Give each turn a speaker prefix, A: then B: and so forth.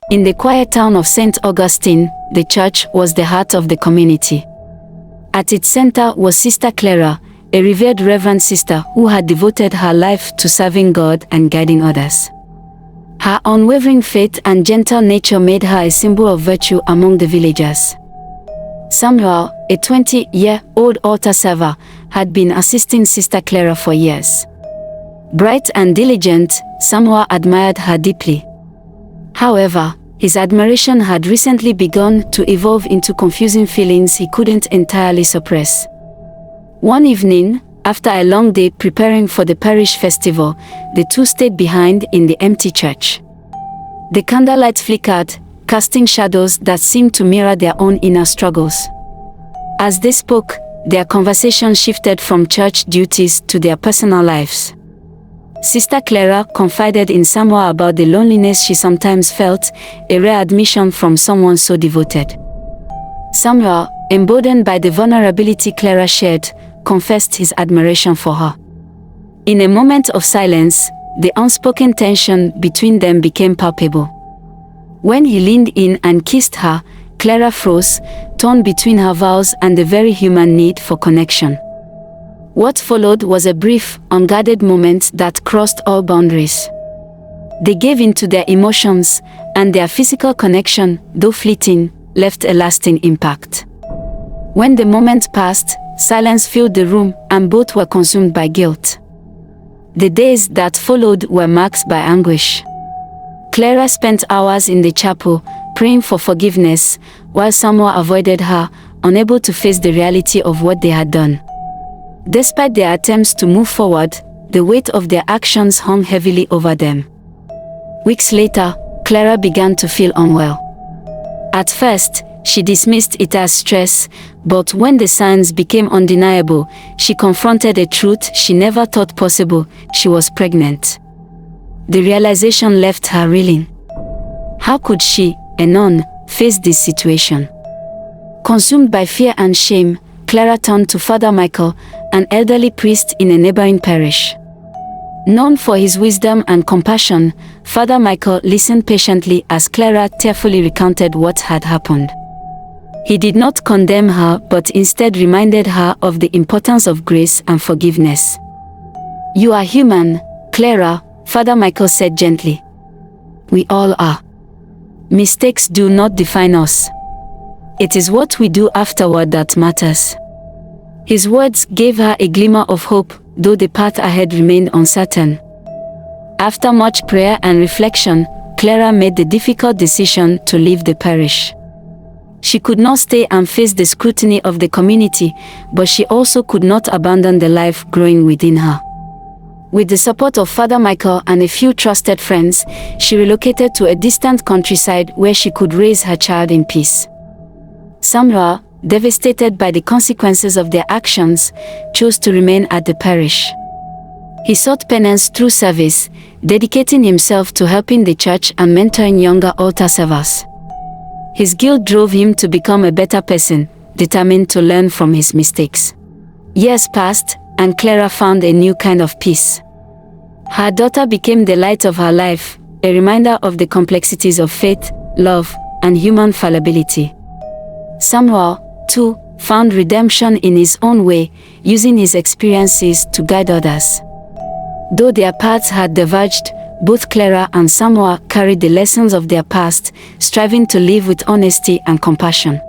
A: In the quiet town of St. Augustine, the church was the heart of the community. At its center was Sister Clara, a revered Reverend sister who had devoted her life to serving God and guiding others. Her unwavering faith and gentle nature made her a symbol of virtue among the villagers. Samuel, a 20-year-old altar server, had been assisting Sister Clara for years. Bright and diligent, Samuel admired her deeply. However, his admiration had recently begun to evolve into confusing feelings he couldn't entirely suppress. One evening, after a long day preparing for the parish festival, the two stayed behind in the empty church. The candlelight flickered, casting shadows that seemed to mirror their own inner struggles. As they spoke, their conversation shifted from church duties to their personal lives. Sister Clara confided in Samuel about the loneliness she sometimes felt, a rare admission from someone so devoted. Samuel, emboldened by the vulnerability Clara shared, confessed his admiration for her. In a moment of silence, the unspoken tension between them became palpable. When he leaned in and kissed her, Clara froze, torn between her vows and the very human need for connection. What followed was a brief, unguarded moment that crossed all boundaries. They gave in to their emotions, and their physical connection, though fleeting, left a lasting impact. When the moment passed, silence filled the room, and both were consumed by guilt. The days that followed were marked by anguish. Clara spent hours in the chapel, praying for forgiveness, while Samuel avoided her, unable to face the reality of what they had done. Despite their attempts to move forward, the weight of their actions hung heavily over them. Weeks later, Clara began to feel unwell. At first, she dismissed it as stress, but when the signs became undeniable, she confronted a truth she never thought possible: she was pregnant. The realization left her reeling. How could she, a nun, face this situation? Consumed by fear and shame, Clara turned to Father Michael, an elderly priest in a neighboring parish. Known for his wisdom and compassion, Father Michael listened patiently as Clara tearfully recounted what had happened. He did not condemn her, but instead reminded her of the importance of grace and forgiveness. "You are human, Clara," Father Michael said gently. "We all are. Mistakes do not define us. It is what we do afterward that matters." His words gave her a glimmer of hope, though the path ahead remained uncertain. After much prayer and reflection, Clara made the difficult decision to leave the parish. She could not stay and face the scrutiny of the community, but she also could not abandon the life growing within her. With the support of Father Michael and a few trusted friends, she relocated to a distant countryside where she could raise her child in peace. Samuel, devastated by the consequences of their actions, chose to remain at the parish. He sought penance through service, dedicating himself to helping the church and mentoring younger altar servers. His guilt drove him to become a better person, determined to learn from his mistakes. Years passed, and Clara found a new kind of peace. Her daughter became the light of her life, a reminder of the complexities of faith, love, and human fallibility. Samuel, too, found redemption in his own way, using his experiences to guide others. Though their paths had diverged, both Clara and Samuel carried the lessons of their past, striving to live with honesty and compassion.